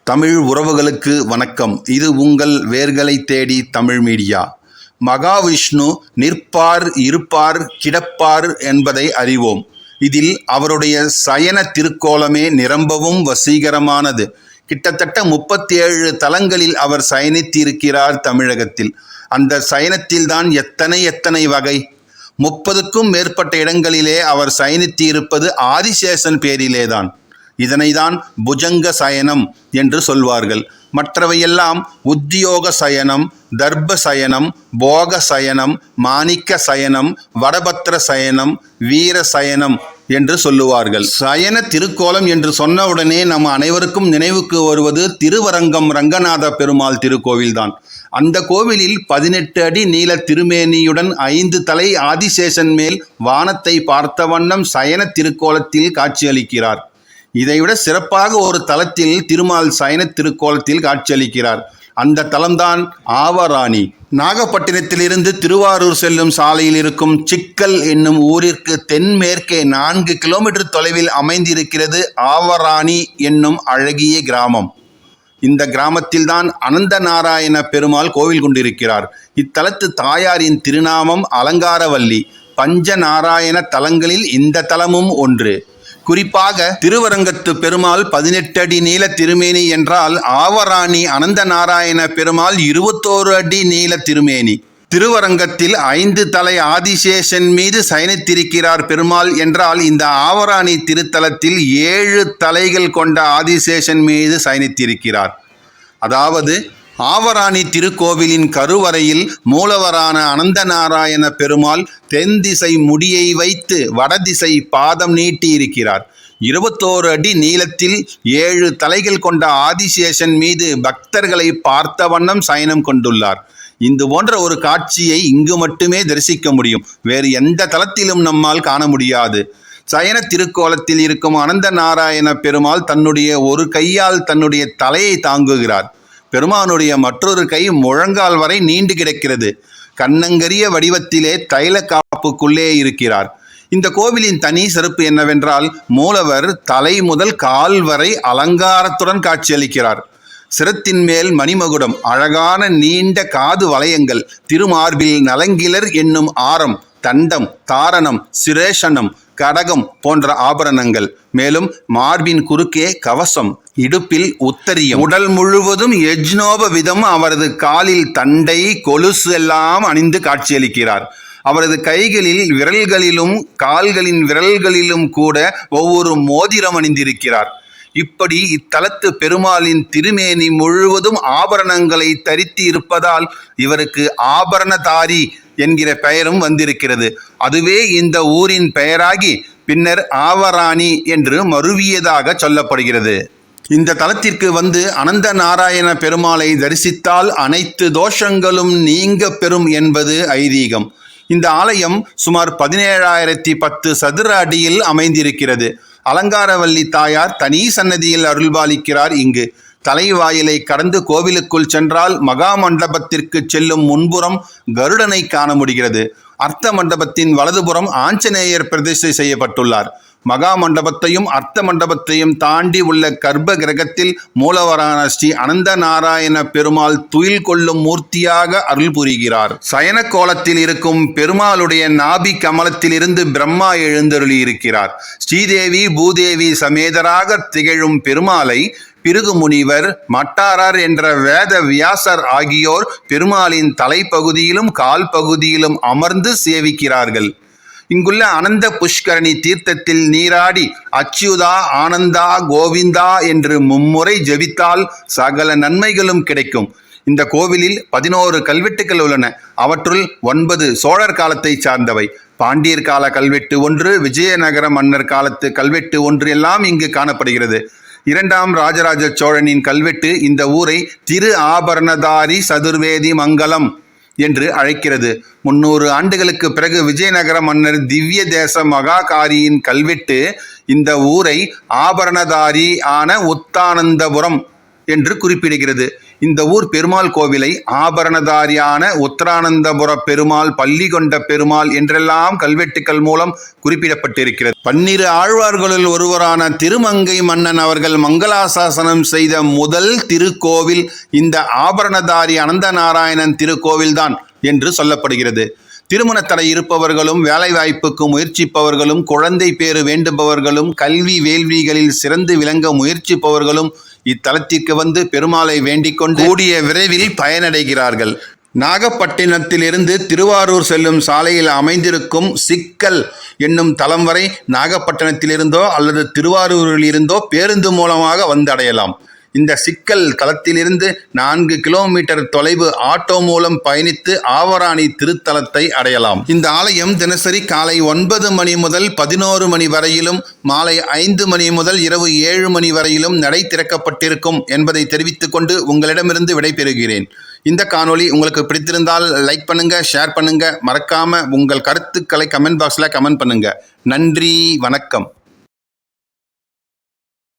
தமிழ் உறவுகளுக்கு வணக்கம். இது உங்கள் வேர்களை தேடி தமிழ் மீடியா. மகாவிஷ்ணு நிற்பார், இருப்பார், கிடப்பார் என்பதை அறிவோம். இதில் அவருடைய சயன திருக்கோலமே நிரம்பவும் வசீகரமானது. கிட்டத்தட்ட 37 தலங்களில் அவர் சயனித்திருக்கிறார் தமிழகத்தில். அந்த சயனத்தில்தான் எத்தனை வகை. 30க்கும் மேற்பட்ட இடங்களிலே அவர் சயனித்திருப்பது ஆதிசேஷன் பேரிலேதான். இதனைதான் புஜங்க சயனம் என்று சொல்வார்கள். மற்றவையெல்லாம் உத்தியோக சயனம், தர்ப்ப சயனம், போக சயனம், மாணிக்க சயனம், வடபத்திர சயனம், வீர சயனம் என்று சொல்லுவார்கள். சயன திருக்கோலம் என்று சொன்னவுடனே நம்ம அனைவருக்கும் நினைவுக்கு வருவது திருவரங்கம் ரங்கநாத பெருமாள் திருக்கோவில்தான். அந்த கோவிலில் 18 அடி நீள திருமேனியுடன் 5 தலை ஆதிசேஷன் மேல் வானத்தை பார்த்த வண்ணம் சயன திருக்கோலத்தில் காட்சியளிக்கிறார். இதைவிட சிறப்பாக ஒரு தலத்தில் திருமால் சயன திருக்கோலத்தில் காட்சியளிக்கிறார். அந்த தலம்தான் ஆவராணி. நாகப்பட்டினத்திலிருந்து திருவாரூர் செல்லும் சாலையில் இருக்கும் சிக்கல் என்னும் ஊரிற்கு தென்மேற்கே 4 கிலோமீட்டர் தொலைவில் அமைந்திருக்கிறது ஆவராணி என்னும் அழகிய கிராமம். இந்த கிராமத்தில்தான் அனந்த நாராயண பெருமாள் கோவில் கொண்டிருக்கிறார். இத்தலத்து தாயாரின் திருநாமம் அலங்காரவல்லி. பஞ்சநாராயண தலங்களில் இந்த தலமும் ஒன்று. குறிப்பாக திருவரங்கத்து பெருமாள் 18 அடி நீள திருமேனி என்றால் ஆவராணி அனந்த நாராயண பெருமாள் 21 அடி நீள திருமேனி. திருவரங்கத்தில் 5 தலை ஆதிசேஷன் மீது சயனித்திருக்கிறார் பெருமாள் என்றால், இந்த ஆவராணி திருத்தலத்தில் 7 தலைகள் கொண்ட ஆதிசேஷன் மீது சயனித்திருக்கிறார். அதாவது ஆவராணி திருக்கோவிலின் கருவறையில் மூலவரான அனந்த நாராயண பெருமாள் தென் திசை முடியை வைத்து வடதிசை பாதம் நீட்டி இருக்கிறார். 21 அடி நீளத்தில் 7 தலைகள் கொண்ட ஆதிசேஷன் மீது பக்தர்களை பார்த்த வண்ணம் சயனம் கொண்டுள்ளார். இது போன்ற ஒரு காட்சியை இங்கு மட்டுமே தரிசிக்க முடியும். வேறு எந்த தலத்திலும் நம்மால் காண முடியாது. சயன திருக்கோலத்தில் இருக்கும் அனந்த நாராயண பெருமாள் தன்னுடைய ஒரு கையால் தன்னுடைய தலையை தாங்குகிறார். பெருமானுடைய மற்றொரு கை முழங்கால் வரை நீண்டு கிடக்கிறது. கண்ணங்கரிய வடிவத்திலே தைல காப்புக்குள்ளே இருக்கிறார். இந்த கோவிலின் தனி சிறப்பு என்னவென்றால், மூலவர் தலை முதல் கால் வரை அலங்காரத்துடன் காட்சியளிக்கிறார். சிரத்தின் மேல் மணிமகுடம், அழகான நீண்ட காது வளையங்கள், திருமார்பில் நலங்கிலர் என்னும் ஆரம், தண்டம், தாரணம், சிரேஷனம், கடகம் போன்ற ஆபரணங்கள். மேலும் மார்பின் குறுக்கே கவசம், இடுப்பில் உத்தரியம், உடல் முழுவதும் யஜ்னோப விதம் அவரது காலில் தண்டை, கொலுசு எல்லாம் அணிந்து காட்சியளிக்கிறார். அவரது கைகளில் விரல்களிலும் கால்களின் விரல்களிலும் கூட ஒவ்வொரு மோதிரம் அணிந்திருக்கிறார். இப்படி இத்தலத்து பெருமாளின் திருமேனி முழுவதும் ஆபரணங்களை தரித்து இருப்பதால் இவருக்கு ஆபரணதாரி என்கிற பெயரும் வந்திருக்கிறது. அதுவே இந்த ஊரின் பெயராகி பின்னர் ஆவராணி என்று மருவியதாக சொல்லப்படுகிறது. இந்த தலத்திற்கு வந்து அனந்த நாராயண பெருமாளை தரிசித்தால் அனைத்து தோஷங்களும் நீங்க பெறும் என்பது ஐதீகம். இந்த ஆலயம் சுமார் 17,010 சதுர அடியில் அமைந்திருக்கிறது. அலங்காரவல்லி தாயார் தனி சன்னதியில் அருள்பாலிக்கிறார். இங்கு தலைவாயிலை கடந்து கோவிலுக்குள் சென்றால் மகா மண்டபத்திற்கு செல்லும் முன்புறம் கருடனை காண முடிகிறது. அர்த்த மண்டபத்தின் வலதுபுறம் ஆஞ்சநேயர் பிரதிஷ்டை செய்யப்பட்டுள்ளார். மகா மண்டபத்தையும் அர்த்த மண்டபத்தையும் தாண்டி உள்ள கர்ப்ப கிரகத்தில் மூலவரான ஸ்ரீ அனந்த நாராயண பெருமாள் துயில் கொள்ளும் மூர்த்தியாக அருள் புரிகிறார். சயன கோலத்தில் இருக்கும் பெருமாளுடைய நாபி கமலத்திலிருந்து பிரம்மா எழுந்தருளி இருக்கிறார். ஸ்ரீதேவி பூதேவி சமேதராக திகழும் பெருமாளை பிருகு முனிவர், மட்டாரர் என்ற வேத வியாசர் ஆகியோர் பெருமாளின் தலைப்பகுதியிலும் கால் பகுதியிலும் அமர்ந்து சேவிக்கிறார்கள். இங்குள்ள அனந்த புஷ்கரணி தீர்த்தத்தில் நீராடி அச்சுதா, ஆனந்தா, கோவிந்தா என்று மும்முறை ஜபித்தால் சகல நன்மைகளும் கிடைக்கும். இந்த கோவிலில் 11 கல்வெட்டுகள் உள்ளன. அவற்றுள் 9 சோழர் காலத்தை சார்ந்தவை. பாண்டியர் கால கல்வெட்டு ஒன்று, விஜயநகர மன்னர் காலத்து கல்வெட்டு ஒன்று எல்லாம் இங்கு காணப்படுகிறது. 2ஆம் ராஜராஜ சோழனின் கல்வெட்டு இந்த ஊரை திரு ஆபரணதாரி சதுர்வேதி மங்கலம் என்று அழைக்கிறது. 300 ஆண்டுகளுக்கு பிறகு விஜயநகர மன்னர் திவ்ய தேச மகாகாரியின் கல்வெட்டு இந்த ஊரை ஆபரணதாரி ஆன உத்தானந்தபுரம் என்று குறிப்பிடுகிறது. இந்த ஊர் பெருமாள் கோவிலை ஆபரணதாரியான உத்தரானந்தபுர பெருமாள், பள்ளி கொண்ட பெருமாள் என்றெல்லாம் கல்வெட்டுக்கள் மூலம் குறிப்பிடப்பட்டிருக்கிறது. 12 ஆழ்வார்களுள் ஒருவரான திருமங்கை மன்னன் அவர்கள் மங்களாசாசனம் செய்த முதல் திருக்கோவில் இந்த ஆபரணதாரி அனந்த நாராயணன் திருக்கோவில்தான் என்று சொல்லப்படுகிறது. திருமண தடை இருப்பவர்களும், வேலைவாய்ப்புக்கு முயற்சிப்பவர்களும், குழந்தை பேறு வேண்டுபவர்களும், கல்வி வேள்விகளில் சிறந்து விளங்க முயற்சிப்பவர்களும் இத்தலத்திற்கு வந்து பெருமாளை வேண்டிக் கொண்டு கூடிய விரைவில் பயனடைகிறார்கள். நாகப்பட்டினத்திலிருந்து திருவாரூர் செல்லும் சாலையில் அமைந்திருக்கும் சிக்கல் என்னும் தலம் வரை நாகப்பட்டினத்திலிருந்தோ அல்லது திருவாரூரில் இருந்தோ பேருந்து மூலமாக வந்தடையலாம். இந்த சிக்கல் தலத்திலிருந்து 4 கிலோமீட்டர் தொலைவு ஆட்டோ மூலம் பயணித்து ஆவராணி திருத்தலத்தை அடையலாம். இந்த ஆலயம் தினசரி காலை 9 மணி முதல் 11 மணி வரையிலும், மாலை 5 மணி முதல் இரவு 7 மணி வரையிலும் நடை திறக்கப்பட்டிருக்கும் என்பதை தெரிவித்துக் கொண்டு உங்களிடமிருந்து விடைபெறுகிறேன். இந்த காணொளி உங்களுக்கு பிடித்திருந்தால் லைக் பண்ணுங்க, ஷேர் பண்ணுங்க, மறக்காம உங்கள் கருத்துக்களை கமெண்ட் பாக்ஸ்ல கமெண்ட் பண்ணுங்க. நன்றி, வணக்கம்.